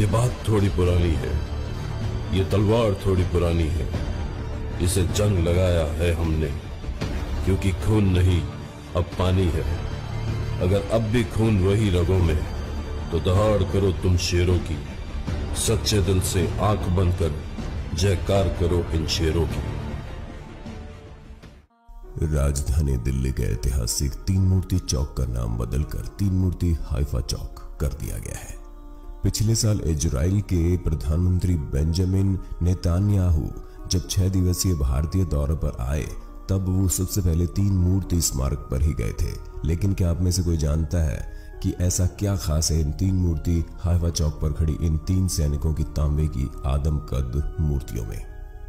ये बात थोड़ी पुरानी है, ये तलवार थोड़ी पुरानी है, इसे जंग लगाया है हमने, क्योंकि खून नहीं अब पानी है। अगर अब भी खून वही रगों में, तो दहाड़ करो तुम शेरों की, सच्चे दिल से आंख बंद कर जयकार करो इन शेरों की। राजधानी दिल्ली के ऐतिहासिक तीन मूर्ति चौक का नाम बदलकर तीन मूर्ति हाइफा चौक कर दिया गया है। पिछले साल इजराइल के प्रधानमंत्री बेंजामिन नेतान्याहू जब 6 दिवसीय भारतीय दौरे पर आए, तब वो सबसे पहले तीन मूर्ति स्मारक पर ही गए थे। लेकिन क्या आप में से कोई जानता है कि ऐसा क्या खास है इन तीन मूर्ति हाइफा चौक पर खड़ी इन तीन सैनिकों की तांबे की आदमकद मूर्तियों में?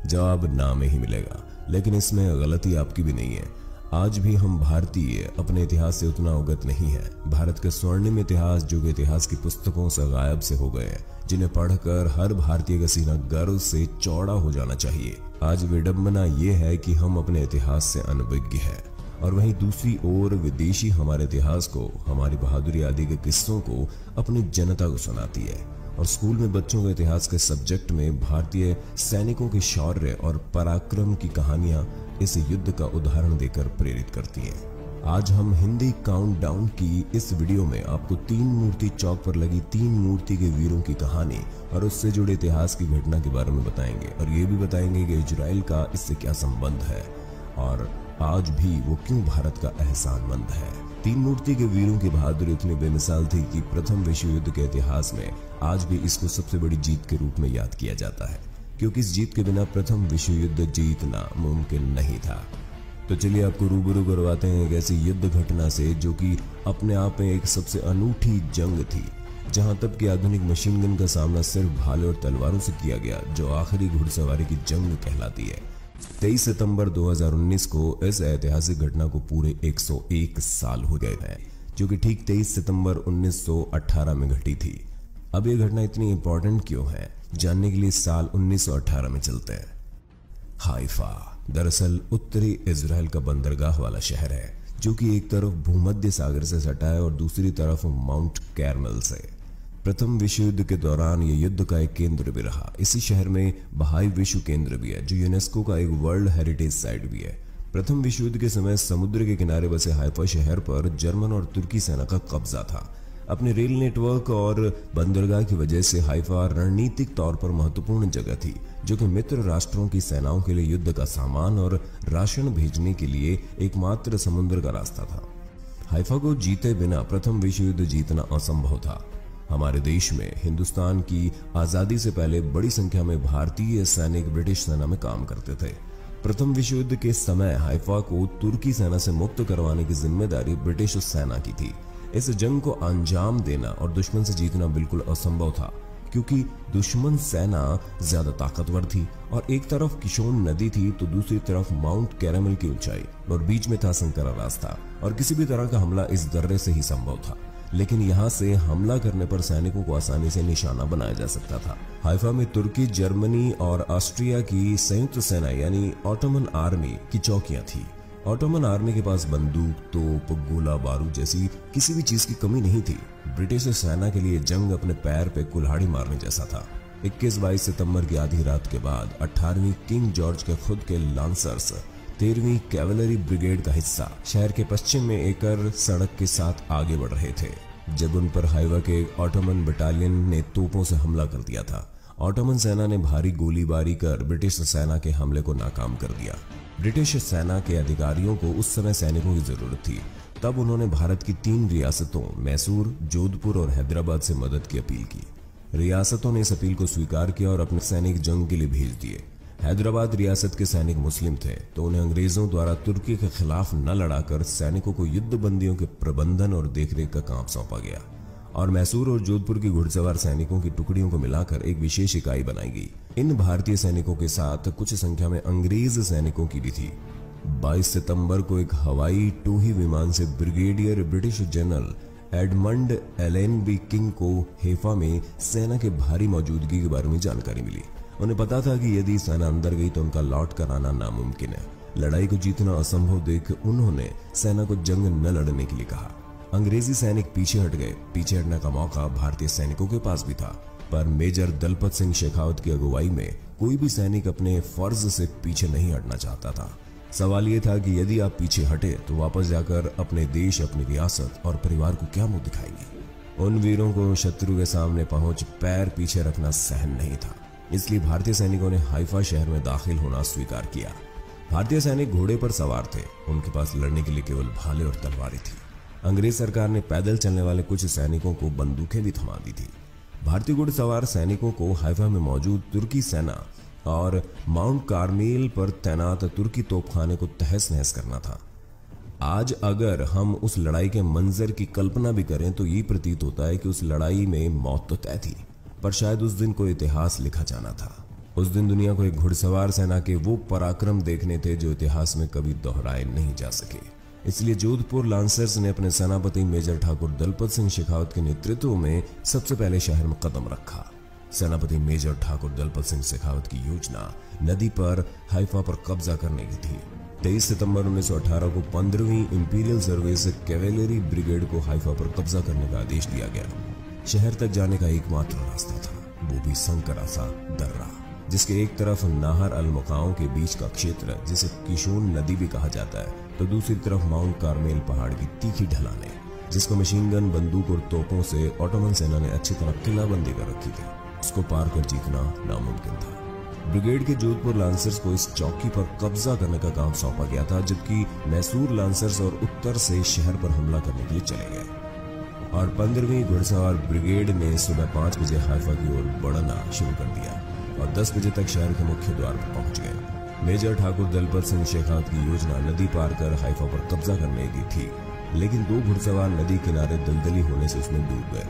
जवाब ना में ही मिलेगा, लेकिन इसमें गलती आपकी भी नहीं है। आज भी हम भारतीय अपने इतिहास से उतना अवगत नहीं है। भारत के स्वर्णिम इतिहास जो कि इतिहास की पुस्तकों से गायब से हो गए हैं, जिन्हें पढ़कर हर भारतीय का सीना गर्व से चौड़ा हो जाना चाहिए। आज विडंबना ये है कि हम अपने इतिहास से अनभिज्ञ हैं, और वहीं दूसरी ओर विदेशी हमारे इतिहास को, हमारी बहादुरी आदि के किस्सों को अपनी जनता को सुनाती है। और स्कूल में बच्चों के इतिहास के सब्जेक्ट में भारतीय सैनिकों के शौर्य और पराक्रम की कहानियां इस युद्ध का उदाहरण देकर प्रेरित करती हैं। आज हम हिंदी काउंटडाउन की इस वीडियो में आपको तीन मूर्ति चौक पर लगी तीन मूर्ति के वीरों की कहानी और उससे जुड़े इतिहास की घटना के बारे में बताएंगे, और ये भी बताएंगे कि इजराइल का इससे क्या संबंध है और आज भी वो क्यों भारत का एहसानमंद है। तीन मूर्ति के वीरों की बहादुरी इतनी बेमिसाल थी कि प्रथम विश्व युद्ध के इतिहास में आज भी इसको सबसे बड़ी जीत के रूप में याद किया जाता है, क्योंकि इस जीत के बिना प्रथम विश्व युद्ध जीतना मुमकिन नहीं था। तो चलिए आपको रूबरू करवाते हैं एक ऐसी युद्ध घटना से जो कि अपने आप में एक सबसे अनूठी जंग थी, जहां तब की आधुनिक मशीन गन का सामना सिर्फ भाले और तलवारों से किया गया, जो आखिरी घुड़सवारी की जंग कहलाती है। 23 सितंबर 2019 को इस ऐतिहासिक घटना को पूरे 101 साल हो गए हैं, जो कि ठीक 23 सितंबर 1918 में घटी थी। अब ये घटना इतनी इंपॉर्टेंट क्यों है, जानने के लिए साल 1918 में चलते हैं। हाइफा दरअसल उत्तरी इजराइल का बंदरगाह वाला शहर है, जो कि एक तरफ भूमध्य सागर से सटा है और दूसरी तरफ माउंट कैरमल से। प्रथम विश्व युद्ध के दौरान यह युद्ध का एक केंद्र भी रहा। इसी शहर में बहाई विश्व केंद्र भी है, जो यूनेस्को का एक वर्ल्ड हेरिटेज साइट भी है। प्रथम विश्व युद्ध के समय समुद्र के किनारे बसे हाइफा शहर पर जर्मन और तुर्की सेना का कब्जा था। अपने रेल नेटवर्क और बंदरगाह की वजह से हाइफा रणनीतिक तौर पर महत्वपूर्ण जगह थी, जो कि मित्र राष्ट्रों की सेनाओं के लिए युद्ध का सामान और राशन भेजने के लिए एकमात्र समुद्र का रास्ता था। हाइफा को जीते बिना प्रथम विश्व युद्ध जीतना असंभव था। हमारे देश में हिंदुस्तान की आजादी से पहले बड़ी संख्या में भारतीय सैनिक ब्रिटिश सेना में काम करते थे। प्रथम विश्व युद्ध के समय हाइफा को तुर्की सेना से मुक्त करवाने की जिम्मेदारी ब्रिटिश सेना की थी। इस जंग को अंजाम देना और दुश्मन से जीतना बिल्कुल असंभव था, क्योंकि दुश्मन सेना ज्यादा ताकतवर थी और एक तरफ किशोन नदी थी तो दूसरी तरफ माउंट कैरमल की ऊंचाई और बीच में था संकरा रास्ता, और किसी भी तरह का हमला इस दर्रे से ही संभव था। लेकिन यहाँ से हमला करने पर सैनिकों को आसानी से निशाना बनाया जा सकता था। हाइफा में तुर्की, जर्मनी और ऑस्ट्रिया की संयुक्त सेना यानी ऑटोमन आर्मी की चौकियां थी। ऑटोमन आर्मी के पास बंदूक, तोप, गोला बारूद जैसी किसी भी चीज की कमी नहीं थी। ब्रिटिश सेना के लिए जंग अपने पैर पे कुल्हाड़ी मारने जैसा था। 21-22 सितंबर की आधी रात के बाद 18वीं किंग जॉर्ज के खुद के लांसर्स 13वीं कैवलरी ब्रिगेड का हिस्सा शहर के पश्चिम में एकल सड़क के साथ आगे बढ़ रहे थे, जब उन पर हाइफा के ऑटोमन बटालियन ने तोपों से हमला कर दिया था। ऑटोमन सेना ने भारी गोलीबारी कर ब्रिटिश सेना के हमले को नाकाम कर दिया। ब्रिटिश सेना के अधिकारियों को उस समय सैनिकों की जरूरत थी। तब उन्होंने भारत की 3 रियासतों मैसूर, जोधपुर और हैदराबाद से मदद की अपील की। रियासतों ने इस अपील को स्वीकार किया और अपने सैनिक जंग के लिए भेज दिए। हैदराबाद रियासत के सैनिक मुस्लिम थे, तो उन्हें अंग्रेजों द्वारा तुर्की के खिलाफ न लड़ाकर सैनिकों को युद्ध बंदियों के प्रबंधन और देखरेख का काम सौंपा गया, और मैसूर और जोधपुर की घुड़सवार सैनिकों की टुकड़ियों को मिलाकर एक विशेष इकाई बनाई गई। इन भारतीय सैनिकों के साथ कुछ संख्या में अंग्रेज सैनिकों की भी थी। 22 सितंबर को एक हवाई टूही विमान से brigadier British general Edmund Allenby king को हेफा में सेना के भारी मौजूदगी के बारे में जानकारी मिली। उन्हें पता था कि यदि सेना अंदर गई तो उनका लौट कर आना नामुमकिन है। लड़ाई को जीतना असंभव देख उन्होंने सेना को जंग न लड़ने के लिए कहा। अंग्रेजी सैनिक पीछे हट गए। पीछे हटने का मौका भारतीय सैनिकों के पास भी था। पर मेजर दलपत सिंह शेखावत की अगुवाई में कोई भी सैनिक अपने फर्ज से पीछे नहीं हटना चाहता था। सवाल यह था कि यदि आप पीछे हटे तो वापस जाकर अपने देश, अपनी रियासत और परिवार को क्या मुंह दिखाएंगे। उन वीरों को शत्रु के सामने पहुंच पैर पीछे रखना सहन नहीं था, इसलिए भारतीय सैनिकों ने हाइफा शहर में दाखिल होना स्वीकार किया। भारतीय सैनिक घोड़े पर सवार थे, उनके पास लड़ने के लिए केवल भाले और तलवारें थी। अंग्रेज सरकार ने पैदल चलने वाले कुछ सैनिकों को बंदूकें भी थमा दी थी। भारतीय घुड़सवार सैनिकों को हाइफा में मौजूद तुर्की सेना और माउंट कार्मेल पर तैनात तुर्की तोपखाने को तहस नहस करना था। आज अगर हम उस लड़ाई के मंजर की कल्पना भी करें तो ये प्रतीत होता है कि उस लड़ाई में मौत तो तय थी, पर शायद उस दिन को इतिहास लिखा जाना था। उस दिन दुनिया को एक घुड़सवार सेना के वो पराक्रम देखने थे जो इतिहास में कभी दोहराए नहीं जा सके। इसलिए जोधपुर लांसर्स ने अपने सेनापति मेजर ठाकुर दलपत सिंह शेखावत के नेतृत्व में सबसे पहले शहर में कदम रखा। सेनापति मेजर ठाकुर दलपत सिंह शेखावत की योजना नदी पर हाइफा पर कब्जा करने की थी। 23 सितंबर 1918 को 15वीं इंपीरियल सर्विस कैवेलरी ब्रिगेड को हाइफा पर कब्जा करने का आदेश दिया गया। शहर तक जाने का एकमात्र रास्ता था, वो भी संकरा सा दर्रा, जिसके एक तरफ नाहर अल मुकाओं के बीच का क्षेत्र जिसे किशोन नदी भी कहा जाता है, तो दूसरी तरफ माउंट कार्मेल पहाड़ की तीखी ढलानें, जिसको मशीन गन, बंदूक और तोपों से ऑटोमन सेना ने अच्छी तरह किलाबंदी कर रखी थी। उसको पार कर जीतना नामुमकिन था। ब्रिगेड के जोधपुर लांसर्स को इस चौकी पर कब्जा करने का काम सौंपा गया था, जबकि मैसूर लांसर्स और उत्तर से शहर पर हमला करने के लिए चले गए। और 15वीं घुड़सवार ब्रिगेड ने सुबह 5 बजे हाइफा की ओर बढ़ना शुरू कर दिया और 10 बजे तक शहर के मुख्य द्वार पर पहुंच गए। मेजर ठाकुर दलपत सिंह शेखावत की योजना नदी पार कर हाइफा पर कब्जा करने की थी, लेकिन 2 घुड़सवार नदी किनारे दलदली होने से उसमें डूब गए।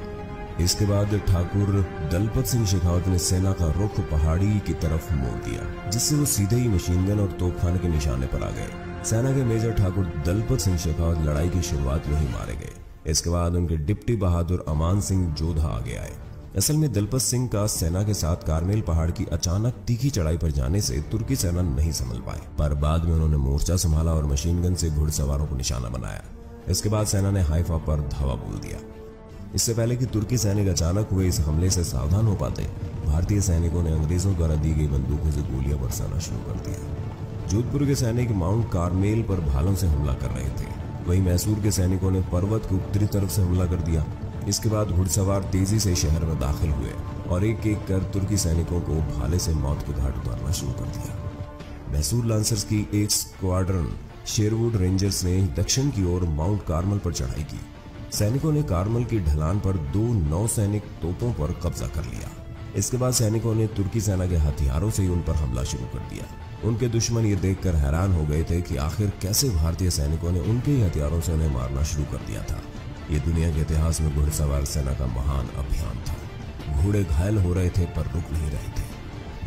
इसके बाद ठाकुर दलपत सिंह शेखावत ने सेना का रुख पहाड़ी की तरफ मोड़ दिया, जिससे वो सीधे ही मशीन गन और तोपखाने के निशाने पर आ गए। सेना के मेजर ठाकुर दलपत सिंह शेखावत लड़ाई की शुरुआत में ही मारे गए। इसके बाद उनके डिप्टी बहादुर अमान सिंह जोधा आगे आए। असल में दलपत सिंह का सेना के साथ कार्मेल पहाड़ की अचानक तीखी चढ़ाई पर जाने से तुर्की सेना नहीं संभल पाई, पर बाद में उन्होंने मोर्चा संभाला और मशीन गन से घुड़सवारों को निशाना बनाया। इसके बाद सेना ने हाइफा पर धावा बोल दिया। इससे पहले कि तुर्की सैनिक अचानक हुए इस हमले से सावधान हो पाते, भारतीय सैनिकों ने अंग्रेजों द्वारा दी गई बंदूकों से गोलियां बरसाना शुरू कर दिया। जोधपुर के सैनिक माउंट कार्मेल पर भालों से हमला कर रहे थे, वहीं मैसूर के सैनिकों ने पर्वत की उत्तरी तरफ से हमला कर दिया। इसके बाद घुड़सवार तेजी से शहर में दाखिल हुए और एक एक कर तुर्की सैनिकों को भाले से मौत के घाट उतारना शुरू कर दिया। मैसूर लांसर्स की एक स्क्वाड्रन शेरवुड रेंजर्स ने दक्षिण की ओर माउंट कार्मल पर चढ़ाई की। सैनिकों ने कार्मल की ढलान पर 2 नौसैनिक तोपों पर कब्जा कर लिया। इसके बाद सैनिकों ने तुर्की सेना के हथियारों से ही उन पर हमला शुरू कर दिया। उनके दुश्मन ये देखकर हैरान हो गए थे कि आखिर कैसे भारतीय सैनिकों ने उनके ही हथियारों से उन्हें मारना शुरू कर दिया था। ये दुनिया के इतिहास में घुड़सवार सेना का महान अभियान था। घोड़े घायल हो रहे थे पर रुक नहीं रहे थे।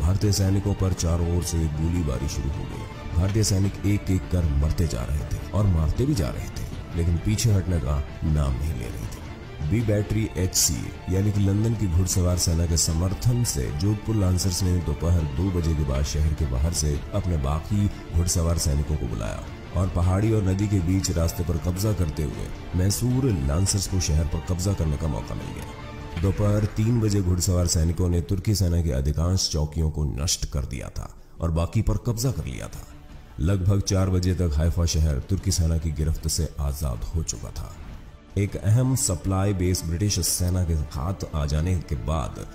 भारतीय सैनिकों पर चारों ओर से गोलीबारी शुरू हो गई। भारतीय सैनिक एक एक कर मरते जा रहे थे और मारते भी जा रहे थे, लेकिन पीछे हटने का नाम नहीं ले रही थी। बी बैटरी HC यानी कि लंदन की घुड़सवार सेना के समर्थन से जोधपुर लांसर्स ने दोपहर 2 बजे के बाद शहर के बाहर से अपने बाकी घुड़सवार सैनिकों को बुलाया और पहाड़ी और नदी के बीच रास्ते पर कब्जा करते हुए मैसूर लांसर्स को शहर पर कब्जा करने का मौका मिल गया। दोपहर 3 बजे घुड़सवार सैनिकों ने तुर्की सेना की अधिकांश चौकियों को नष्ट कर दिया था और बाकी पर कब्जा कर लिया था। लगभग 4 बजे तक हाइफा शहर तुर्की सेना की गिरफ्त से आजाद हो चुका था। एक अहम सप्लाई बेस ब्रिटिश सेना के हाथ आ जाने के बाद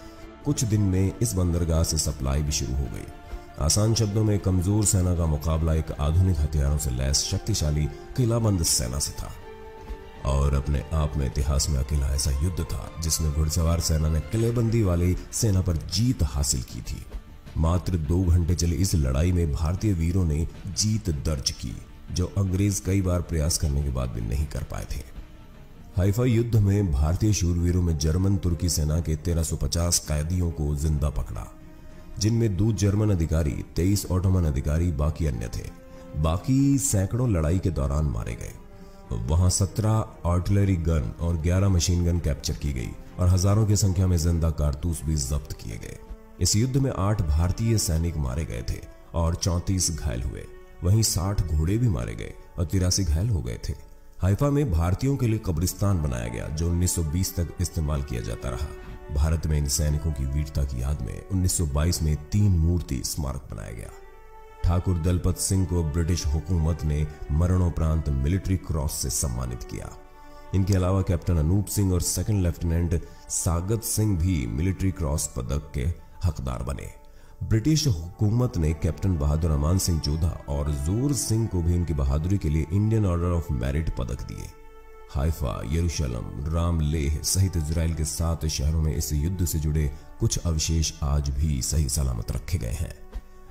कुछ दिन में इस बंदरगाह से सप्लाई भी शुरू हो गई। आसान शब्दों में कमजोर सेना का मुकाबला एक आधुनिक हथियारों से लैस शक्तिशाली किलाबंद सेना से था और अपने आप में इतिहास में अकेला ऐसा युद्ध था जिसमें घुड़सवार सेना ने किलेबंदी वाली सेना पर जीत हासिल की थी। मात्र 2 घंटे चली इस लड़ाई में भारतीय वीरों ने जीत दर्ज की, जो अंग्रेज कई बार प्रयास करने के बाद भी नहीं कर पाए थे। हाइफा युद्ध में भारतीय शूरवीरों में जर्मन तुर्की सेना के 1350 कैदियों को जिंदा पकड़ा, जिनमें 2 जर्मन अधिकारी, 23 ऑटोमन अधिकारी, बाकी अन्य थे। बाकी सैकड़ों लड़ाई के दौरान मारे गए। वहां 17 आर्टिलरी गन और 11 मशीन गन कैप्चर की गई और हजारों की संख्या में जिंदा कारतूस भी जब्त किए गए। इस युद्ध में 8 भारतीय सैनिक मारे गए थे और 34 घायल हुए। वहीं 60 घोड़े भी मारे गए और 83 घायल हो गए थे। हाइफा में भारतीयों के लिए कब्रिस्तान बनाया गया जो 1920 तक इस्तेमाल किया जाता रहा। भारत में इन सैनिकों की वीरता की याद में 1922 में 3 मूर्ति स्मारक बनाया गया। ठाकुर दलपत सिंह को ब्रिटिश हुकूमत ने मरणोपरांत मिलिट्री क्रॉस से सम्मानित किया। इनके अलावा कैप्टन अनूप सिंह और सेकंड लेफ्टिनेंट सागत सिंह भी मिलिट्री क्रॉस पदक के हकदार बने। ब्रिटिश हुकूमत ने कैप्टन बहादुर अमान सिंह जोधा और जोर सिंह को भी उनकी बहादुरी के लिए इंडियन ऑर्डर ऑफ मेरिट पदक दिए। हाइफा, यरूशलेम, रामलेह सहित इजराइल के 7 शहरों में इस युद्ध से जुड़े कुछ अवशेष आज भी सही सलामत रखे गए हैं।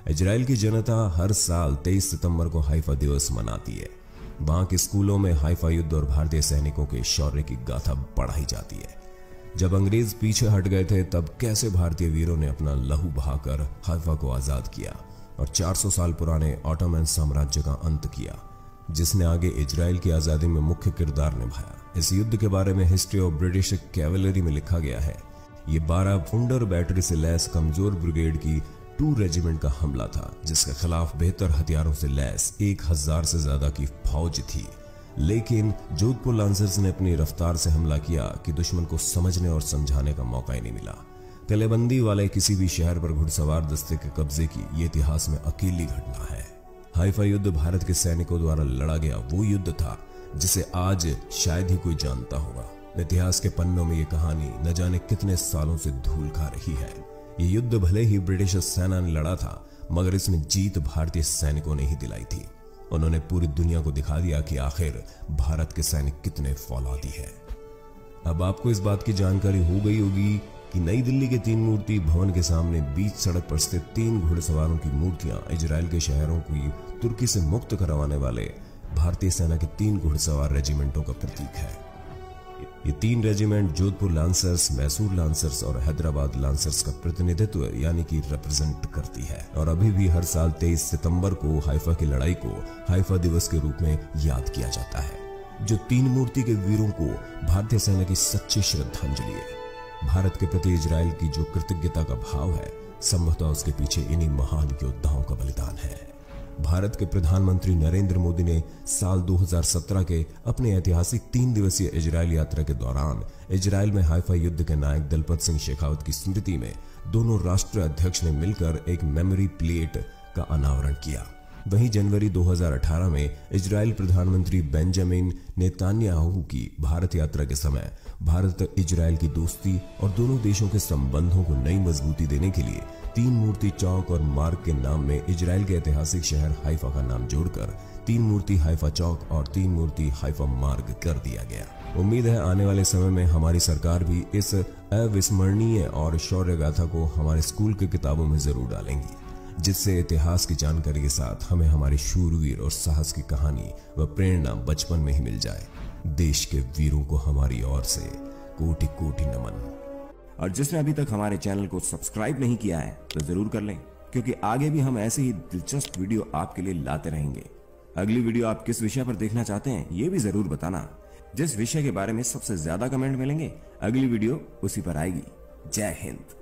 इजराइल की जनता हर साल 23 सितंबर को हाइफा दिवस मनाती है। वहां के स्कूलों में हाइफा युद्ध और भारतीय सैनिकों के शौर्य की गाथा पढ़ाई जाती है। जब अंग्रेज पीछे हट गए थे तब कैसे भारतीय वीरों ने अपना लहू बहाकर हाइफा को आजाद किया और 400 साल पुराने ऑटोमन साम्राज्य का अंत किया, जिसने आगे इजराइल की आजादी में मुख्य किरदार निभाया। इस युद्ध के बारे में हिस्ट्री ऑफ ब्रिटिश कैवलरी में लिखा गया है, ये 12 फुंडर बैटरी से लैस कमजोर ब्रिगेड की 2 रेजिमेंट का हमला था, जिसके खिलाफ बेहतर हथियारों से लैस 1000 से ज्यादा की फौज थी। लेकिन जोधपुर लांसर्स ने अपनी रफ्तार से हमला किया कि दुश्मन को समझने और समझाने का मौका ही नहीं मिला। किलेबंदी वाले किसी भी शहर पर घुड़सवार दस्ते के कब्जे की ये इतिहास में अकेली घटना है। हाइफा युद्ध भारत के सैनिकों द्वारा लड़ा गया वो युद्ध था जिसे आज शायद ही कोई जानता होगा। इतिहास के पन्नों में ये कहानी न जाने कितने सालों से धूल खा रही है। ये युद्ध भले ही ब्रिटिश सेना ने लड़ा था, मगर इसमें जीत भारतीय सैनिकों ने ही दिलाई थी। उन्होंने पूरी दुनिया को दिखा दिया कि आखिर भारत के सैनिक कितने फौलादी हैं। अब आपको इस बात की जानकारी हो गई होगी कि नई दिल्ली के 3 मूर्ति भवन के सामने बीच सड़क पर स्थित 3 घुड़सवारों की मूर्तियां इजराइल के शहरों को तुर्की से मुक्त करवाने वाले भारतीय सेना के 3 घुड़सवार रेजिमेंटों का प्रतीक है। ये 3 regiment Jodhpur lancers, Mysore lancers और हैदराबाद लांसर्स का प्रतिनिधित्व यानी कि रिप्रेजेंट करती है और अभी भी हर साल 23 सितंबर को हाइफा की लड़ाई को हाइफा दिवस के रूप में याद किया जाता है, जो 3 मूर्ति के वीरों को भारतीय सेना की सच्ची श्रद्धांजलि है। भारत के प्रति इजराइल की जो कृतज्ञता का भाव है, संभवतः उसके पीछे इन्हीं महान योद्धाओं का बलिदान है। भारत के प्रधानमंत्री नरेंद्र मोदी ने साल 2017 के अपने ऐतिहासिक 3 दिवसीय इजराइल यात्रा के दौरान इजराइल में हाइफा युद्ध के नायक दलपत सिंह शेखावत की स्मृति में दोनों राष्ट्रीय अध्यक्ष ने मिलकर एक मेमोरी प्लेट का अनावरण किया। वहीं जनवरी 2018 में इजराइल प्रधानमंत्री बेंजामिन नेतान्याहू की भारत यात्रा के समय भारत इजराइल की दोस्ती और दोनों देशों के संबंधों को नई मजबूती देने के लिए 3 मूर्ति चौक और मार्ग के नाम में इजराइल के ऐतिहासिक शहर हाइफा का नाम जोड़कर 3 मूर्ति हाइफा चौक और 3 मूर्ति हाइफा मार्ग कर दिया गया। उम्मीद है आने वाले समय में हमारी सरकार भी इस अविस्मरणीय और शौर्य गाथा को हमारे स्कूल की किताबों में जरूर डालेंगी, जिससे इतिहास की जानकारी के साथ हमें हमारे शूरवीर और साहस की कहानी व प्रेरणा बचपन में ही मिल जाए। देश के वीरों को हमारी ओर से कोटि कोटि नमन। और जिसने अभी तक हमारे चैनल को सब्सक्राइब नहीं किया है तो जरूर कर लें, क्योंकि आगे भी हम ऐसे ही दिलचस्प वीडियो आपके लिए लाते रहेंगे। अगली वीडियो आप किस विषय पर देखना चाहते हैं ये भी जरूर बताना। जिस विषय के बारे में सबसे ज्यादा कमेंट मिलेंगे अगली वीडियो उसी पर आएगी। जय हिंद।